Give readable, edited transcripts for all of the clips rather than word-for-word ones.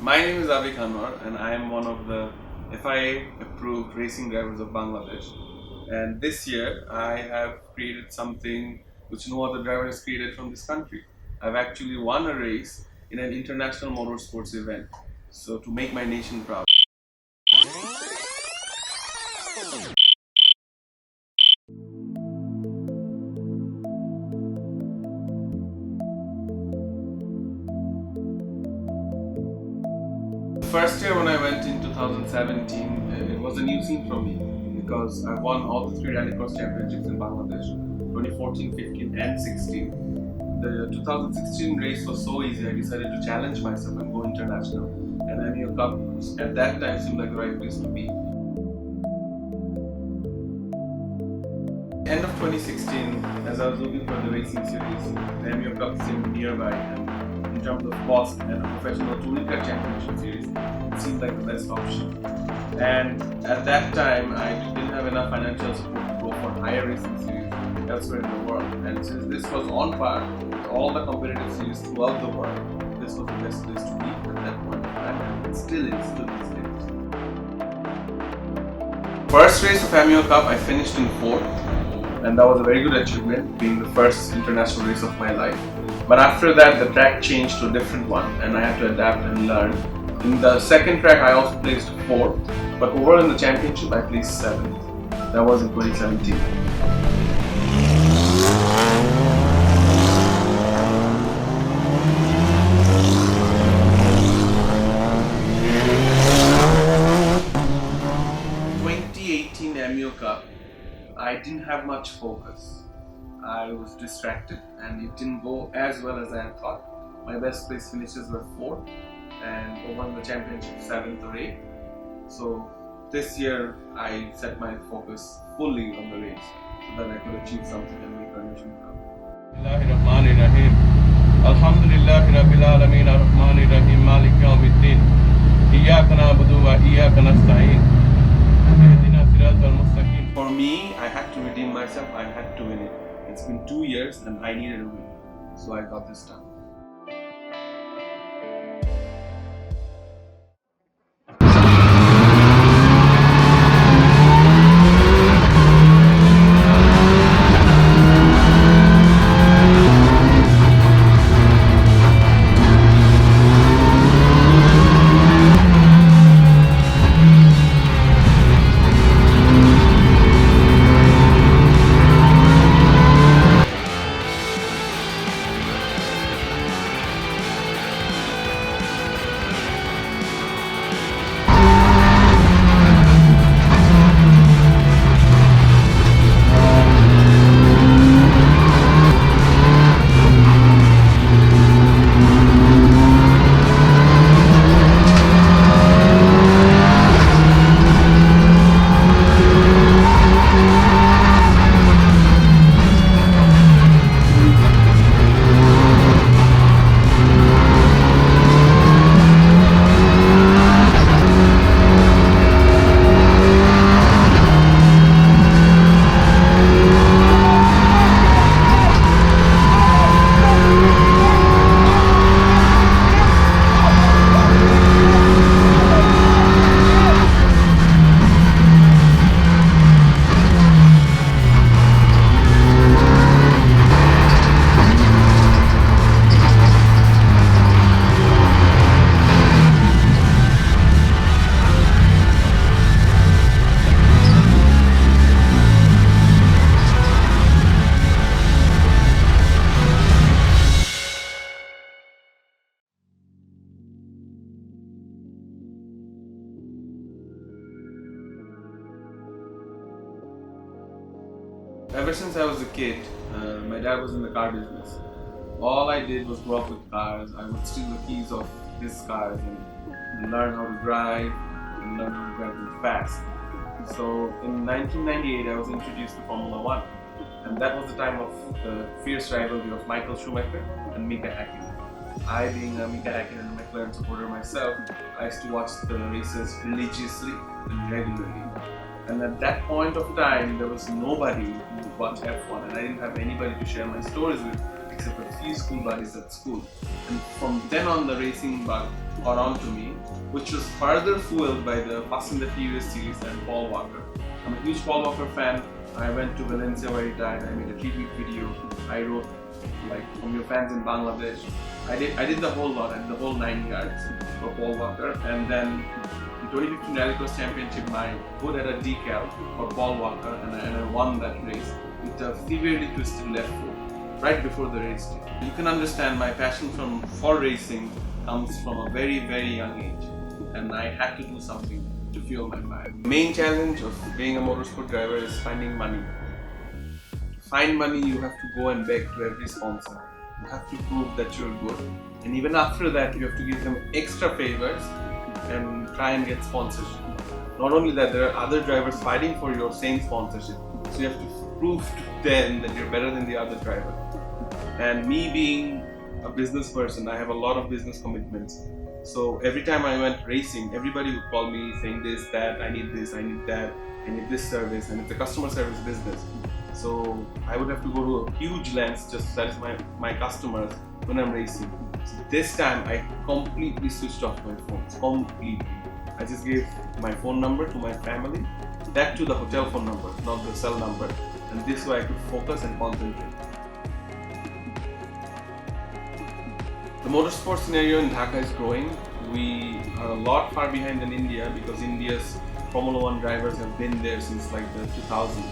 My name is Avik Anwar and I am one of the FIA approved racing drivers of Bangladesh. And this year I have created something which no other driver has created from this country. I've actually won a race in an international motorsports event. So to make my nation proud. The first year when I went in 2017, it was a new scene for me because I won all the three rallycross championships in Bangladesh 2014, 15, and 16. The 2016 race was so easy, I decided to challenge myself and go international. And IMEO Cup at that time seemed like the right place to be. End of 2016, as I was looking for the racing series, the IMEO Cup seemed nearby, and in terms of cost and a professional touring car championship series, it seemed like the best option. And at that time, I didn't have enough financial support to go for higher racing series elsewhere in the world. And since this was on par with all the competitive series throughout the world, this was the best place to be at that point of time, and it still is to this day. First race of IMEO Cup, I finished in 4th, and that was a very good achievement, being the first international race of my life. But after that, the track changed to a different one, and I had to adapt and learn. In the second track, I also placed 4th, but overall in the championship, I placed 7th. That was in 2017. IMEO Cup, I didn't have much focus. I was distracted and it didn't go as well as I had thought. My best place finishes were 4th and over in the championship 7th or 8th. So this year I set my focus fully on the race so that I could achieve something and make our nation proud. Bismillahirrahmanirrahim. Alhamdulillahi Rabbil Alameen Ar-Rahmanir-Rahim Malik Yawmiddin. Iyyaka na'budu wa iyyaka nasta'in. Ihdina siratal mustaqim. For me, I had to redeem myself, I had to win it. It's been 2 years and I needed a win. So I got this done. Ever since I was a kid, my dad was in the car business. All I did was grow up with cars. I would steal the keys of his cars and learn how to drive and learn how to drive them fast. So in 1998, I was introduced to Formula One, and that was the time of the fierce rivalry of Michael Schumacher and Mika Häkkinen. I, being a Mika Häkkinen and McLaren supporter myself, I used to watch the races religiously and regularly. And at that point of time, there was nobody who watched F1, and I didn't have anybody to share my stories with except a few school buddies at school. And from then on, the racing bug got on to me, which was further fueled by the Fast and the Furious series and Paul Walker. I'm a huge Paul Walker fan. I went to Valencia where he died. I made a tribute video. I wrote like from your fans in Bangladesh. I did the whole lot, and the whole 9 yards for Paul Walker. And then in 2015 Rallycross Championship, my hood had a decal for Paul Walker, and I won that race with a severely twisted left foot right before the race day. You can understand my passion for racing comes from a very, very young age, and I had to do something to fuel my fire. The main challenge of being a motorsport driver is finding money. To find money, you have to go and beg to every sponsor. You have to prove that you're good, and even after that, you have to give them extra favors and try and get sponsorship. Not only that, there are other drivers fighting for your same sponsorship, so you have to prove to them that you're better than the other driver. And me being a business person, I have a lot of business commitments. So every time I went racing, everybody would call me saying this, that, I need this, I need that, I need this service, and it's a customer service business. So I would have to go to huge lengths just to satisfy my customers when I'm racing. So this time I completely switched off my phones, completely. I just gave my phone number to my family, that to the hotel phone number, not the cell number, and this way I could focus and concentrate. The motorsport scenario in Dhaka is growing. We are a lot far behind than India because India's Formula One drivers have been there since like the 2000s.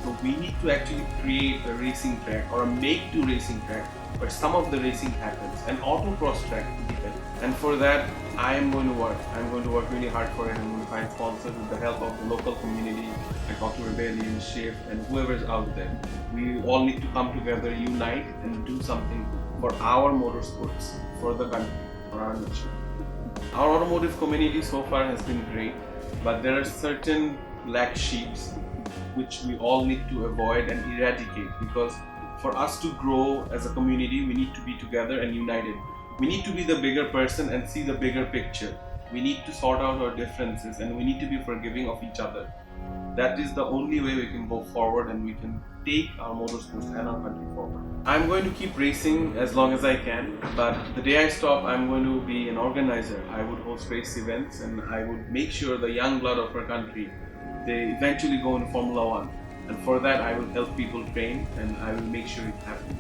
So we need to actually create a racing track or a make-to racing track where some of the racing happens, an autocross track even. And for that, I am going to work. I'm going to work really hard for it. I'm going to find sponsors with the help of the local community, like Auto Rebellion, Shift, and whoever's out there. We all need to come together, unite, and do something for our motorsports, for the country, for our nation. Our automotive community so far has been great, but there are certain black sheeps which we all need to avoid and eradicate, because for us to grow as a community, we need to be together and united. We need to be the bigger person and see the bigger picture. We need to sort out our differences, and we need to be forgiving of each other. That is the only way we can go forward and we can take our motorsports and our country forward. I'm going to keep racing as long as I can, but the day I stop, I'm going to be an organizer. I would host race events, and I would make sure the young blood of our country, they eventually go in Formula One. And for that, I will help people train, and I will make sure it happens.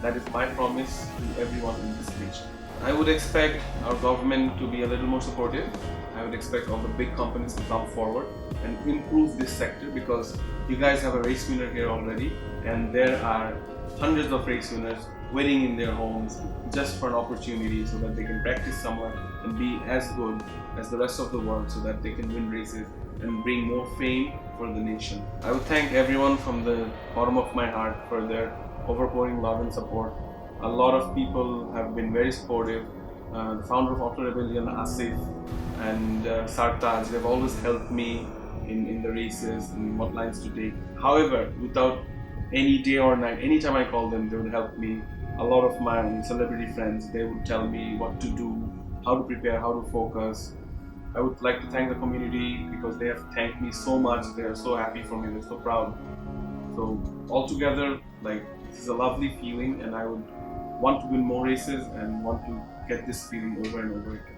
That is my promise to everyone in this nation. I would expect our government to be a little more supportive. I would expect all the big companies to come forward and improve this sector, because you guys have a race winner here already, and there are hundreds of race winners waiting in their homes just for an opportunity so that they can practice somewhere and be as good as the rest of the world, so that they can win races and bring more fame for the nation. I would thank everyone from the bottom of my heart for their overpouring love and support. A lot of people have been very supportive. The founder of Auto Rebellion, Asif, and Sartaj, they've always helped me in the races and what lines to take. However, without any day or night, anytime I call them, they would help me. A lot of my celebrity friends, they would tell me what to do, how to prepare, how to focus. I would like to thank the community because they have thanked me so much. They are so happy for me, they're so proud. So altogether, like, this is a lovely feeling, and I would want to win more races and want to get this feeling over and over again.